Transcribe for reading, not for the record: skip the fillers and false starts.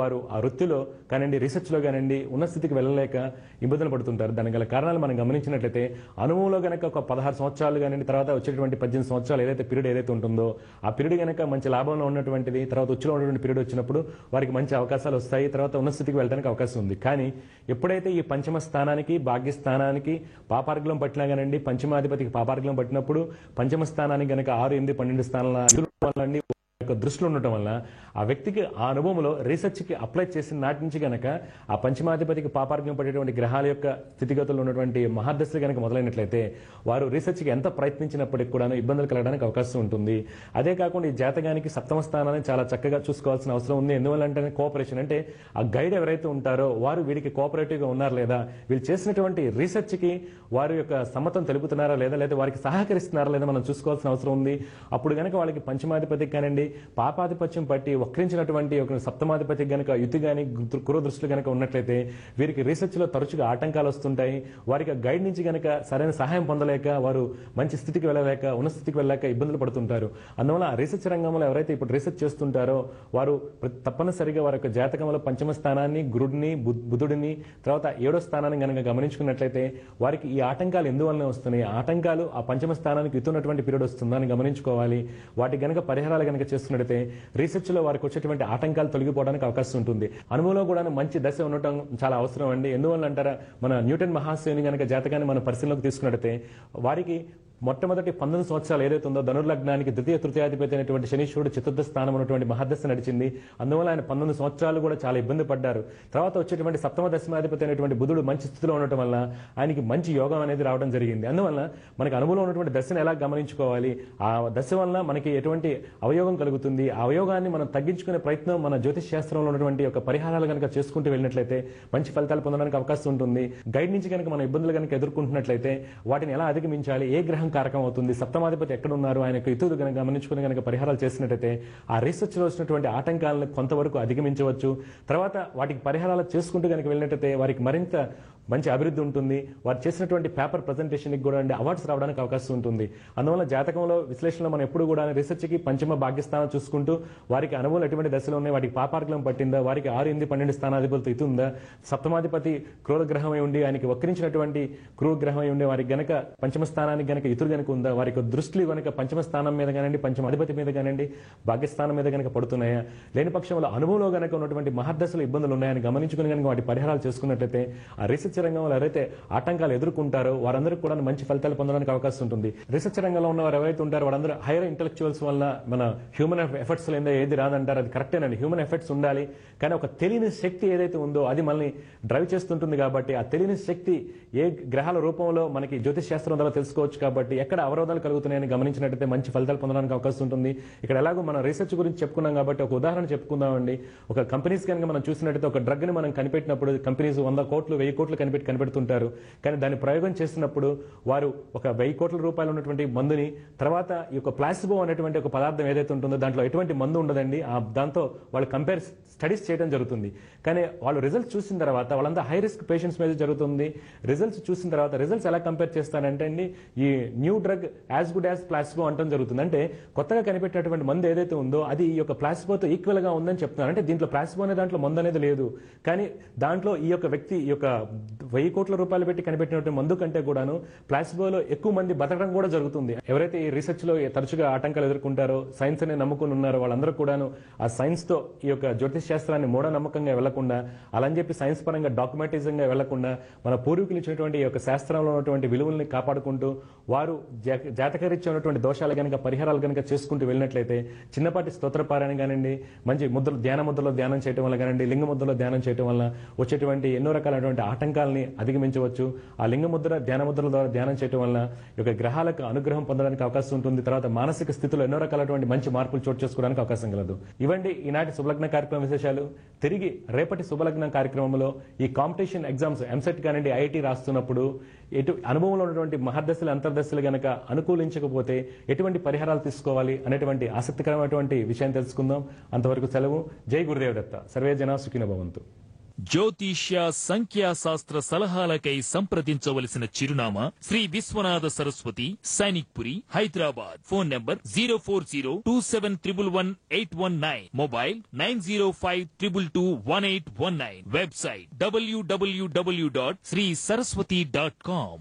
వారు ఆ వృత్తిలో కానివ్వండి, రీసెర్చ్లో కానివ్వండి ఉన్నత స్థితికి వెళ్ళలేక ఇబ్బందులు పడుతుంటారు. దానికి గల కారణాలు మనం గమనించినట్లయితే అనుభవంలో కనుక ఒక 16 సంవత్సరాలు కానివ్వండి, తర్వాత వచ్చేటువంటి 18 సంవత్సరాలు ఏదైతే పీరియడ్ ఏదైతే ఉంటుందో ఆ పీరియడ్ కనుక మంచి లాభంలో ఉన్నటువంటిది, తర్వాత ఉచ్చులో ఉన్నటువంటి పీరియడ్ వచ్చినప్పుడు వారికి మంచి అవకాశాలు వస్తాయి, తర్వాత ఉన్నత స్థితికి వెళ్ళడానికి అవకాశం ఉంది. కానీ ఎప్పుడైతే ఈ పంచమ స్థానానికి, భాగ్యస్థానానికి పాపార్గలం పట్టినా కానివ్వండి, పంచమాధిపతికి పాపార్గలం పట్టినప్పుడు పంచమ స్థానానికి కనుక 6, 8, 12 స్థానాల దృష్టిలో ఉండటం వల్ల ఆ వ్యక్తికి ఆ అనుభవంలో రీసెర్చ్కి అప్లై చేసిన నాటి నుంచి గనక ఆ పంచమాధిపతికి పాపార్గ్యం పడేటువంటి గ్రహాల యొక్క స్థితిగతులు ఉన్నటువంటి మహాదశలు కనుక మొదలైనట్లయితే వారు రీసెర్చ్కి ఎంత ప్రయత్నించినప్పటికీ కూడా ఇబ్బందులు కలగడానికి అవకాశం ఉంటుంది. అదే కాకుండా ఈ జాతకానికి సప్తమ స్థానాన్ని చాలా చక్కగా చూసుకోవాల్సిన అవసరం ఉంది. ఎందువల్లంటే కోఆపరేషన్, అంటే ఆ గైడ్ ఎవరైతే ఉంటారో వారు వీరికి కోఆపరేటివ్గా ఉన్నారా లేదా, వీళ్ళు చేసినటువంటి రీసెర్చ్కి వారి యొక్క సమ్మతం తెలుపుతున్నారా లేదా, లేదా వారికి సహకరిస్తున్నారా లేదా మనం చూసుకోవాల్సిన అవసరం ఉంది. అప్పుడు కనుక వాళ్ళకి పంచమాధిపతికి కానివ్వండి, పాపాధిపత్యం పట్టి వక్రించినటువంటి ఒక సప్తమాధిపతికి గనక యుతి గాని కురు దృష్టిలో గనక ఉన్నట్లయితే వీరికి రీసెర్చ్ లో తరచుగా ఆటంకాలు వస్తుంటాయి. వారికి గైడ్ నుంచి గనక సరైన సహాయం పొందలేక వారు మంచి స్థితికి వెళ్ళలేక, ఉన్న స్థితికి వెళ్ళలేక ఇబ్బందులు పడుతుంటారు. అందువల్ల రీసెర్చ్ రంగంలో ఎవరైతే ఇప్పుడు రీసెర్చ్ చేస్తుంటారో వారు తప్పనిసరిగా వారి యొక్క జాతకంలో పంచమ స్థానాన్ని, గురుడిని, బుధుడిని, తర్వాత 7వ స్థానాన్ని గనక గమనించుకున్నట్లయితే వారికి ఈ ఆటంకాలు ఎందువల్ల వస్తున్నాయి, ఆటంకాలు ఆ పంచమ స్థానానికి ఇతున్నటువంటి పీరియడ్ వస్తుందని గమనించుకోవాలి. వాటి గనక పరిహారాలు గనక చేస్తున్నట్లయితే రీసెర్చ్ లో వారికి వచ్చేటువంటి ఆటంకాలు తొలగిపోవడానికి అవకాశం ఉంటుంది. అనుభవంలో కూడా మంచి దశ ఉండటం చాలా అవసరం అండి. ఎందువల్ల అంటారా, మన న్యూటన్ మహాశయుని గనక జాతకాన్ని మన పరిశీలనలోకి తీసుకున్నట్లయితే వారికి మొట్టమొదటి 19 సంవత్సరాలు ఏదైతే ఉందో ధనుర్లగ్నానికి ద్వితీయ తృతీయాధిపతి అయినటువంటి శనీశ్వరుడు చతుర్థ స్థానం ఉన్నటువంటి మహాదశ నడిచింది. అందువల్ల ఆయన 19 సంవత్సరాలు కూడా చాలా ఇబ్బంది పడ్డారు. తర్వాత వచ్చేటువంటి సప్తమ దశమాధిపతి అయినటువంటి బుధుడు మంచి స్థితిలో ఉండటం వల్ల ఆయనకి మంచి యోగం అనేది రావడం జరిగింది. అందువల్ల మనకి అనుభవంలో ఉన్నటువంటి దశను ఎలా గమనించుకోవాలి, ఆ దశ వల్ల మనకి ఎటువంటి అవయోగం కలుగుతుంది, ఆ అవయోగాన్ని మనం తగ్గించుకునే ప్రయత్నం మన జ్యోతిష్ శాస్త్రంలో ఉన్నటువంటి ఒక పరిహారాలు కనుక చేసుకుంటూ వెళ్ళినట్లయితే మంచి ఫలితాలు పొందడానికి అవకాశం ఉంటుంది. గైడ్ నుంచి కనుక మనం ఇబ్బందులు కనుక ఎదుర్కొంటున్నట్లయితే వాటిని ఎలా అధిగమించాలి, ఏ గ్రహం కారకం అవుతుంది, సప్తమాధిపతి ఎక్కడ ఉన్నారు, ఆయన యొక్క ఇతులు కనుక గమనించుకుని కనుక పరిహారాలు చేసినట్టయితే ఆ రీసెర్చ్ లో వచ్చినటువంటి ఆటంకాలను కొంతవరకు అధిగమించవచ్చు. తర్వాత వాటికి పరిహారాలు చేసుకుంటూ కనుక వెళ్ళినట్టయితే వారికి మరింత మంచి అభివృద్ధి ఉంటుంది. వారు చేసినటువంటి పేపర్ ప్రజెంటేషన్కి కూడా అవార్డ్స్ రావడానికి అవకాశం ఉంటుంది. అందువల్ల జాతకంలో విశ్లేషణలో మనం ఎప్పుడు కూడా రీసెర్చ్కి పంచమ భాగ్యస్థానం చూసుకుంటూ వారికి అనుభవం ఎటువంటి దశలో ఉన్నాయి, వాటికి పాపార్గలం పట్టిందా, వారికి 6, 8, 12 స్థానాధిపతులు ఇటు ఉందా, సప్తమాధిపతి క్రూర గ్రహమై ఉండి ఆయనకి వక్రించినటువంటి క్రూర గ్రహమై ఉండి వారికి గనక పంచమ స్థానానికి గనక ఇతురు గనక ఉందా, వారికి దృష్టిలు గనక పంచమ స్థానం మీద కానివ్వండి, పంచమాధిపతి మీద కానివ్వండి, భాగ్యస్థానం మీద గనక పడుతున్నాయా, లేని పక్షంలో అనుభవంలో గనక ఉన్నటువంటి మహర్దశలు ఇబ్బందులు ఉన్నాయని గమనించుకుని కనుక వాటి పరిహారాలు చేసుకున్నట్లయితే ఆ రీసెర్చ్ రంగంలో ఎవరైతే ఆటంకాలు ఎదుర్కొంటారో వారందరికీ కూడా మంచి ఫలితాలు పొందడానికి అవకాశం ఉంటుంది. రీసెర్చ్ రంగంలో ఉన్న వారు ఎవరైతే ఉంటారో వాళ్ళందరూ హైయర్ ఇంటెలెక్చువల్స్ వల్ల మన హ్యూమన్ ఎఫర్ట్స్ లేదా ఏది రాదంటారు, అది కరెక్టేనండి. హ్యూమన్ ఎఫర్ట్స్ ఉండాలి, కానీ ఒక తెలియని శక్తి ఏదైతే ఉందో అది మనల్ని డ్రైవ్ చేస్తుంటుంది. కాబట్టి ఆ తెలియని శక్తి ఏ గ్రహాల రూపంలో మనకి జ్యోతిష్ శాస్త్రం ద్వారా తెలుసుకోవచ్చు. కాబట్టి ఎక్కడ అవరోధాలు కలుగుతున్నాయని గమనించినట్లయితే మంచి ఫలితాలు పొందడానికి అవకాశం ఉంటుంది. ఇక్కడ ఎలాగో మనం రీసెర్చ్ గురించి చెప్పుకున్నాం కాబట్టి ఒక ఉదాహరణ చెప్పుకుందామండి. ఒక కంపెనీస్ కనుక మనం చూసినట్టయితే ఒక డ్రగ్ ని మనం కనిపెట్టినప్పుడు కంపెనీస్ 100 కోట్లు 1000 కోట్లు కనిపెడుతుంటారు. కానీ దాన్ని ప్రయోగం చేసినప్పుడు వారు ఒక 1000 కోట్ల రూపాయలు ఉన్నటువంటి మందుని తర్వాత ఈ యొక్క ప్లాసిబో అనేటువంటి ఒక పదార్థం ఏదైతే ఉంటుందో దాంట్లో ఎటువంటి మందు ఉండదండి. దాంతో వాళ్ళు కంపేర్ స్టడీస్ చేయడం జరుగుతుంది. కానీ వాళ్ళు రిజల్ట్స్ చూసిన తర్వాత వాళ్ళంతా హై రిస్క్ పేషెంట్స్ మీద జరుగుతుంది. రిజల్ట్స్ చూసిన తర్వాత రిజల్ట్స్ ఎలా కంపేర్ చేస్తానంటే అండి, ఈ new drug as good as placebo అంటం జరుగుతుంది. అంటే కొత్తగా కనిపెట్టినటువంటి మందు ఏదైతే ఉందో అది ఈ యొక్క ప్లాసిబోతో ఈక్వల్ గా ఉందని చెప్తున్నారు. అంటే దీంట్లో ప్లాసిబో అనే దాంట్లో మందు అనేది లేదు. కానీ దాంట్లో ఈ యొక్క వ్యక్తి ఈ యొక్క 1000 కోట్ల రూపాయలు పెట్టి కనిపెట్టినటువంటి మందు కంటే కూడాను ప్లాసిబోలో ఎక్కువ మంది బతకడం కూడా జరుగుతుంది. ఎవరైతే ఈ రీసెర్చ్ లో తరచుగా ఆటంకాలు ఎదుర్కొంటారో, సైన్స్ అనే నమ్ముకుని ఉన్నారో వాళ్ళందరూ కూడాను ఆ సైన్స్ తో ఈ యొక్క జ్యోతిష్ శాస్త్రాన్ని మూఢనమ్మకంగా వెళ్లకుండా, అలా అని చెప్పి సైన్స్ పరంగా డాక్యుమెంటేషన్ గా వెళ్లకుండా మన పూర్వీకులు ఇచ్చినటువంటి ఈ యొక్క శాస్త్రంలో ఉన్నటువంటి విలువల్ని కాపాడుకుంటూ వారు జాతకరీత్యా ఉన్నటువంటి దోషాలు కనుక పరిహారాలు కనుక చేసుకుంటూ వెళ్ళినట్లయితే చిన్నపాటి స్తోత్రపారాయణ కానివ్వండి, మంచి ముద్రలు ధ్యాన ముద్రలో ధ్యానం చేయడం వల్ల కానివ్వండి, లింగ ముద్రలో ధ్యానం చేయడం వల్ల వచ్చేటువంటి ఎన్నో రకాలైనటువంటి ఆటంకాలని అధిగమించవచ్చు. ఆ లింగ ముద్ర ధ్యాన ముద్రల ద్వారా ధ్యానం చేయడం వల్ల ఈ యొక్క గ్రహాలకు అనుగ్రహం పొందడానికి అవకాశం ఉంటుంది. తర్వాత మానసిక స్థితిలో ఎన్నో రకాలైనటువంటి మంచి మార్పులు చోటు చేసుకోవడానికి అవకాశం కలదు. ఇవండి ఈనాటి శుభలగ్న కార్యక్రమం విశేషాలు. తిరిగి రేపటి శుభలగ్నం కార్యక్రమంలో ఈ కాంపిటీషన్ ఎగ్జామ్స్ ఎంసెట్ కానివ్వండి, ఐఐటీ రాస్తున్నప్పుడు అనుభవంలో ఉన్నటువంటి మహర్దశలు అంతర్దశలు గనక అనుకూలించకపోతే ఎటువంటి పరిహారాలు తీసుకోవాలి అనేటువంటి ఆసక్తికరమైనటువంటి విషయం తెలుసుకుందాం. అంతవరకు సెలవు. జై గురుదేవ్ దత్త. సర్వే జనా సుఖినో భవంతు. జ్యోతిష్య సంఖ్యాశాస్త్ర సలహాలకై సంప్రదించవలసిన చిరునామా Shri Vishwanatha Saraswati, Sainikpuri, Hyderabad. Phone number 04027111819. Mobile 9052221819. Website www.srisaraswati.com.